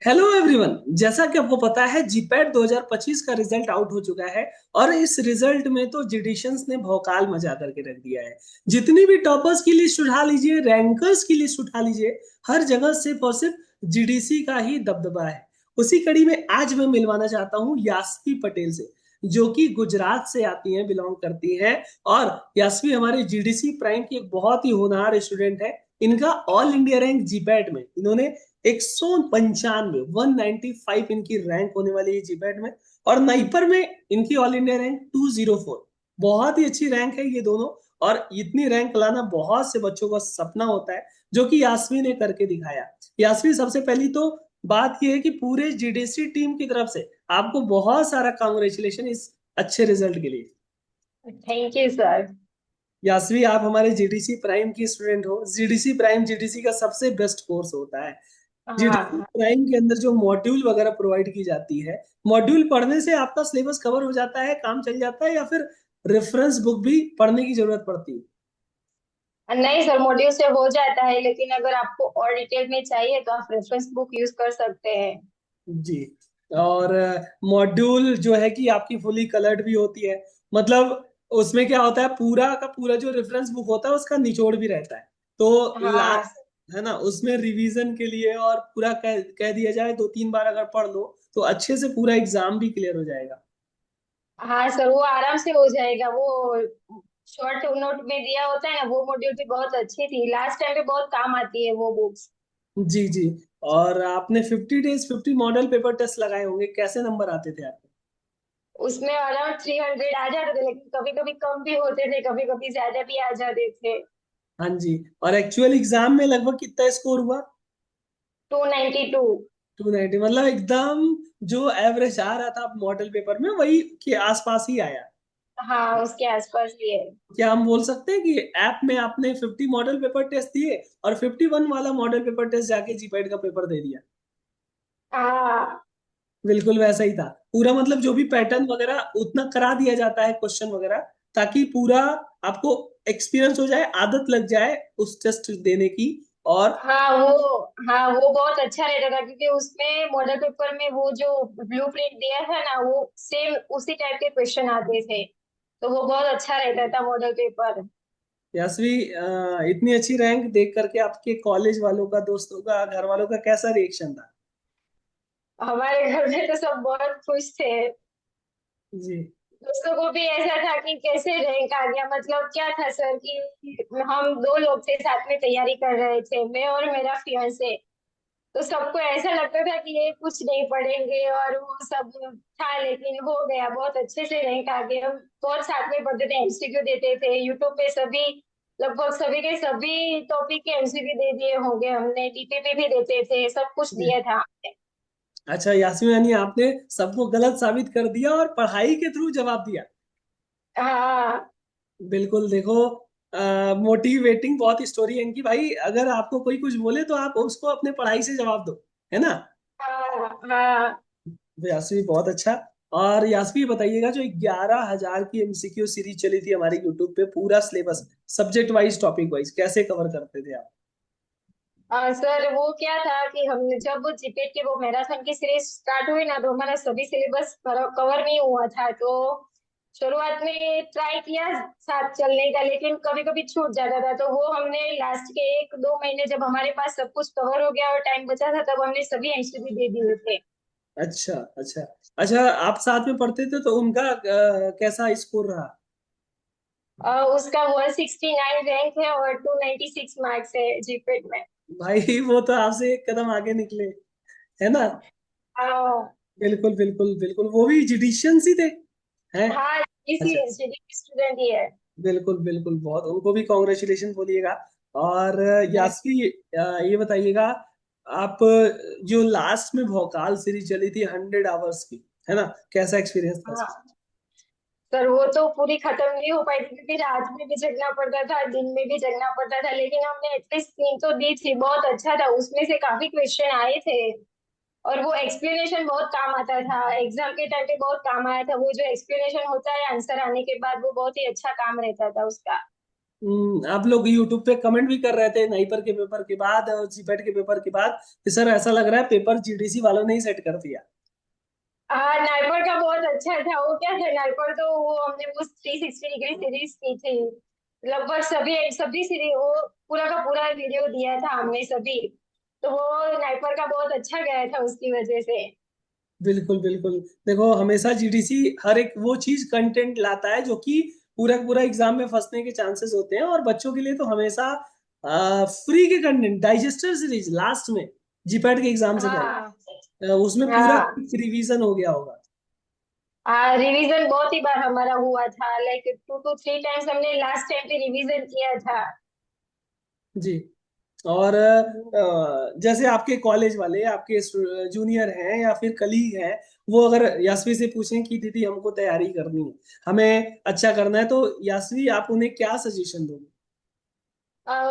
Hello everyone. जैसा कि आपको पता है जीपैट 2025 का रिजल्ट आउट हो चुका है। और इस रिजल्ट में तो जिडिशंस ने भौकाल मचा करके रख दिया है। जितनी भी टॉपर्स की लिस्ट उठा लीजिए, रैंकर्स की लिस्ट उठा लीजिए, हर जगह सिर्फ और सिर्फ जीडीसी का ही दबदबा है। उसी कड़ी में आज मैं मिलवाना चाहता हूँ यास्वी पटेल से, जो कि गुजरात से आती हैं, बिलोंग करती हैं। और यास्वी हमारे जीडीसी प्राइम की एक बहुत ही होनहार स्टूडेंट है। इनका ऑल इंडिया रैंक जीपैट में इन्होंने 195 195 इनकी रैंक होने वाली है जीपैट में। और नाइपर में इनकी ऑल इंडिया रैंक 204। बहुत ही अच्छी रैंक है ये दोनों। और इतनी रैंक लाना बहुत से बच्चों का सपना होता है, जो कि यास्वी ने करके दिखाया। यास्वी, सबसे पहली तो बात यह है कि पूरे जीडीसी टीम की तरफ से आपको बहुत सारा कांग्रेचुलेशन इस अच्छे रिजल्ट के लिए। Thank you sir. यास्वी, आप हमारे जीडीसी प्राइम की स्टूडेंट हो। जीडीसी प्राइम जीडीसी का सबसे बेस्ट कोर्स होता है। जीडीसी हाँ प्राइम के अंदर जो मॉड्यूल वगैरह प्रोवाइड की जाती है, मॉड्यूल पढ़ने से आपका सिलेबस कवर हो जाता है, काम चल जाता है, या फिर रेफरेंस बुक भी पढ़ने की जरूरत पड़ती है? नहीं सर, मॉड्यूल से हो जाता है, लेकिन अगर आपको और डिटेल में चाहिए तो आप रेफरेंस बुक यूज कर सकते हैं। जी। और मॉड्यूल जो है कि आपकी फुली कलर्ड भी होती है। मतलब उसमें क्या होता है, पूरा का पूरा जो रेफरेंस बुक होता है उसका निचोड़ भी रहता है। तो हाँ है ना, उसमें रिवीजन के लिए और पूरा कह दिया जाए, 2-3 बार अगर पढ़ लो तो अच्छे से पूरा एग्जाम भी क्लियर हो जाएगा। हाँ सर, वो आराम से हो जाएगा। वो शॉर्ट नोट में दिया होता है ना, वो मॉड्यूल भी बहुत अच्छी थी, लास्ट टाइम पे बहुत काम आती है वो बुक्स। जी जी। और आपने 50 डेज 50 मॉडल पेपर टेस्ट लगाए होंगे, कैसे नंबर आते थे आपके? उसमें अराउंड 300 आ जाते थे, लेकिन कभी कभी कम भी होते थे, कभी कभी ज्यादा भी आ जाते थे। हाँ जी। और एक्चुअल एग्जाम में लगभग कितना स्कोर हुआ? 292। 290, मतलब एकदम जो एवरेज आ रहा था मॉडल पेपर में वही के आसपास ही आया। हाँ, उसके आसपास ही है। क्या हम बोल सकते हैं कि ऐप में आपने 50 मॉडल पेपर टेस्ट दिए और 51 वाला मॉडल पेपर टेस्ट जाके जीपैट का पेपर दे दिया? हाँ बिल्कुल वैसा ही था पूरा। मतलब जो भी पैटर्न वगैरह उतना करा दिया जाता है, क्वेश्चन वगैरह, ताकि पूरा आपको एक्सपीरियंस हो जाए, आदत लग जाए उस टेस्ट देने की। और हाँ वो बहुत अच्छा रहता था, क्योंकि उसमें मॉडल पेपर में वो जो ब्लूप्रिंट दिया था ना, वो सेम उसी टाइप के क्वेश्चन आते थे। तो वो बहुत अच्छा रहता था मॉडल पेपर। यासवी, इतनी अच्छी रैंक देख करके आपके कॉलेज वालों का, दोस्तों का, घर वालों का कैसा रिएक्शन था? हमारे घर में तो सब बहुत खुश थे। जी। दोस्तों को भी ऐसा था कि कैसे रैंक आ गया। मतलब क्या था सर कि हम दो लोग थे, साथ में तैयारी कर रहे थे, मैं और मेरा फियांसे। तो सबको ऐसा लगता था कि ये कुछ नहीं पढ़ेंगे और वो सब था, लेकिन हो गया, बहुत अच्छे से रैंक आ गए। हम बहुत साथ में पढ़ते थे, एमसीक्यू देते थे यूट्यूब पे। सभी लगभग सभी के सभी टॉपिक के एमसीक्यू दे दिए होंगे हमने, डीपीपी भी देते थे, सब कुछ जी। दिया था हमने। अच्छा यास्मीन, यानी आपने सबको गलत साबित कर दिया और पढ़ाई के थ्रू जवाब दिया। हाँ बिल्कुल। देखो, मोटिवेटिंग बहुत स्टोरी है इनकी भाई। अगर आपको कोई कुछ बोले तो आप उसको अपने पढ़ाई से जवाब दो, है ना। हाँ हाँ। तो यास्मीन, बहुत अच्छा। और यास्मीन बताइएगा, जो 11,000 की एमसीक्यू सीरीज चली थी हमारी यूट्यूब पे, पूरा syllabus subject wise, topic wise कैसे कवर करते थे आप? सर वो क्या था कि हमने जब जीपेट की वो मैराथन की सीरीज स्टार्ट हुई ना, तो हमारा सभी सिलेबस कवर नहीं हुआ था। तो शुरुआत में ट्राई किया साथ चलने का, लेकिन कभी कभी छूट जाता था। तो वो हमने लास्ट के 1-2 महीने, जब हमारे पास सब कुछ कवर हो गया और टाइम बचा था, तब हमने सभी एमसीक्यू दे दिए थे। अच्छा अच्छा। अच्छा, आप साथ में पढ़ते थे तो उनका कैसा स्कोर रहा? उसका 169 रैंक है और 296 मार्क्स है जीपेट में। भाई वो तो आपसे एक कदम आगे निकले, है ना। हाँ बिल्कुल बिल्कुल बिल्कुल, वो भी जिडिशियंस ही थे, हैं। हाँ, इसी अच्छा। स्टूडेंट ही है। बिल्कुल बिल्कुल, बहुत उनको भी कॉन्ग्रेचुलेशन बोलिएगा। और Thank यास्वी, ये बताइएगा, आप जो लास्ट में भौकाल सीरीज चली थी 100 आवर्स की, है ना, कैसा एक्सपीरियंस था उसका? हाँ सर, वो तो पूरी खत्म नहीं हो पाई थी, क्योंकि रात में भी जगना पड़ता था, दिन में भी जगना पड़ता था, लेकिन हमने एटलीस्ट 3 तो दी थी। बहुत अच्छा था, उसमें से काफी क्वेश्चन आए थे। और वो एक्सप्लेनेशन बहुत काम आता था, एग्जाम के टाइम पे बहुत काम आया था। वो जो एक्सप्लेनेशन होता है आंसर आने के बाद, वो बहुत ही अच्छा काम रहता था उसका। आप लोग यूट्यूब पे कमेंट भी कर रहे थे नाइपर के पेपर के बाद और जीपैट के पेपर के बाद कि सर ऐसा लग रहा है पेपर जीडीसी वालों ने ही सेट कर दिया। हाँ, नाइपर का बहुत अच्छा था। वो क्या था, नाइपर तो वो हमने वो 360 डिग्री सीरीज की थी। लगभग सभी सभी सीरीज, वो पूरा का पूरा वीडियो दिया था हमने सभी। तो वो नाइपर का बहुत अच्छा गया था उसकी वजह से। बिल्कुल बिल्कुल। देखो हमेशा जीडीसी हर एक वो चीज कंटेंट लाता है जो कि पूरा का पूरा एग्जाम में फंसने के चांसेस होते हैं, और बच्चों के लिए तो हमेशा फ्री के कंटेंट डाइजेस्टर सीरीज लास्ट में जीपैट के एग्जाम से हाँ पहले उसमें पूरा हाँ रिवीजन हो गया होगा। हाँ, रिवीजन बहुत ही बार हमारा हुआ था, लाइक 2 to 3 टाइम्स हमने लास्ट टाइम पे रिवीजन किया था। जी। और जैसे आपके कॉलेज वाले आपके जूनियर हैं या फिर कलीग हैं, वो अगर यास्वी से पूछें कि दीदी हमको तैयारी करनी है, हमें अच्छा करना है, तो यास्वी आप उन्हें क्या सजेशन दोगे?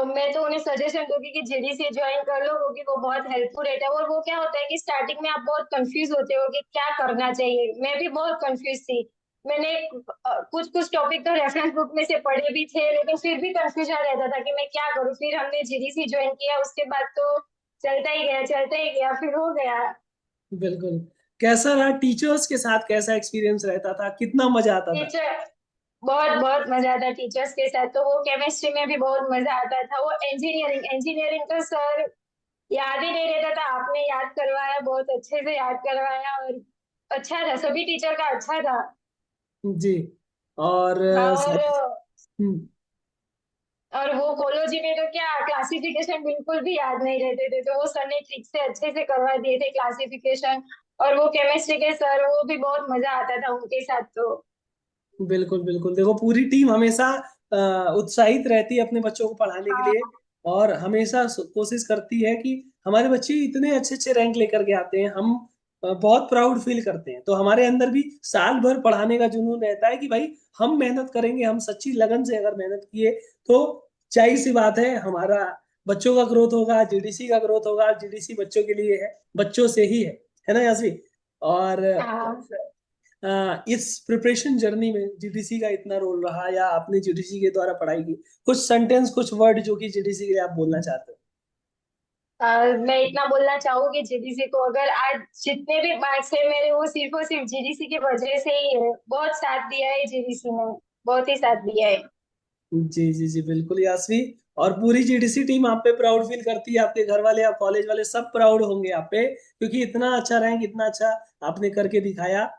मैं तो उन्हें सजेशन दूंगी कि जेडीसी ज्वाइन कर लो, क्योंकि वो बहुत हेल्पफुल रहता है। और वो क्या होता है कि स्टार्टिंग में आप बहुत कंफ्यूज होते हो कि क्या करना चाहिए। मैं भी बहुत कंफ्यूज थी। मैंने कुछ कुछ टॉपिक तो रेफरेंस बुक में से पढ़े भी थे, लेकिन फिर भी कंफ्यूजन रहता था कि मैं क्या करूँ। फिर हमने जेडीसी ज्वाइन किया, उसके बाद तो चलता ही गया चलता ही गया, फिर हो गया। बिल्कुल। कैसा रहा टीचर्स के साथ, कैसा एक्सपीरियंस रहता था, कितना मजा आता था? टीचर, बहुत बहुत मजा आता टीचर्स के साथ। तो वो केमिस्ट्री में भी बहुत मजा आता था। वो इंजीनियरिंग इंजीनियरिंग का सर याद ही नहीं रहता था, आपने याद करवाया, बहुत अच्छे से याद करवाया। और अच्छा था, सभी टीचर का अच्छा था। जी। और और हम्म, वो कोलोजी में तो क्या क्लासिफिकेशन बिल्कुल भी याद नहीं रहते थे, तो वो सर ने ठीक से अच्छे से करवा दिए थे क्लासिफिकेशन। और वो केमिस्ट्री के सर, वो भी बहुत मजा आता था उनके साथ तो। बिल्कुल बिल्कुल। देखो पूरी टीम हमेशा उत्साहित रहती है अपने बच्चों को पढ़ाने के लिए, हाँ और हमेशा कोशिश करती है कि हमारे बच्चे इतने अच्छे अच्छे रैंक लेकर के आते हैं, हम बहुत प्राउड फील करते हैं। तो हमारे अंदर भी साल भर पढ़ाने का जुनून रहता है कि भाई हम मेहनत करेंगे, हम सच्ची लगन से अगर मेहनत किए तो जाहिर सी बात है हमारा बच्चों का ग्रोथ होगा, जीडीसी का ग्रोथ होगा। जीडीसी बच्चों के लिए है, बच्चों से ही है ना यासी? और हाँ। इस प्रिपरेशन जर्नी में जीडीसी का इतना रोल रहा, या आपने जीडीसी के द्वारा पढ़ाई की, कुछ सेंटेंस कुछ वर्ड जो कि जीडीसी के लिए आप बोलना चाहते मैं इतना बोलना चाहूंगी जीडीसी को, अगर आज जितने भी मार्क्स है मेरे, वो सिर्फ और सिर्फ जीडीसी की वजह से ही है। बहुत साथ दिया है जीडीसी ने, बहुत ही साथ दिया है। हो? जी जी जी बिल्कुल यास्वी। और पूरी जीडीसी टीम आप पे प्राउड फील करती है, आपके घर वाले आप कॉलेज वाले सब प्राउड होंगे आप पे, क्योंकि इतना अच्छा रैंक, इतना अच्छा आपने करके दिखाया।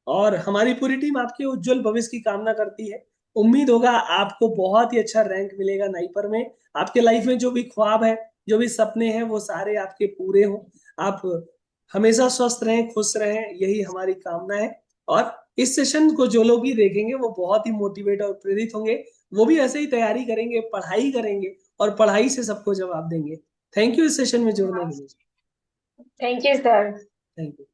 और हमारी पूरी टीम आपके उज्जवल भविष्य की कामना करती है। उम्मीद होगा आपको बहुत ही अच्छा रैंक मिलेगा नाइपर में। आपके लाइफ में जो भी ख्वाब है, जो भी सपने हैं, वो सारे आपके पूरे हों। आप हमेशा स्वस्थ रहें, खुश रहें, यही हमारी कामना है। और इस सेशन को जो लोग भी देखेंगे वो बहुत ही मोटिवेट और प्रेरित होंगे। वो भी ऐसे ही तैयारी करेंगे, पढ़ाई करेंगे, और पढ़ाई से सबको जवाब देंगे। थैंक यू इस सेशन में जुड़ने के लिए। Thank you sir. Thank you.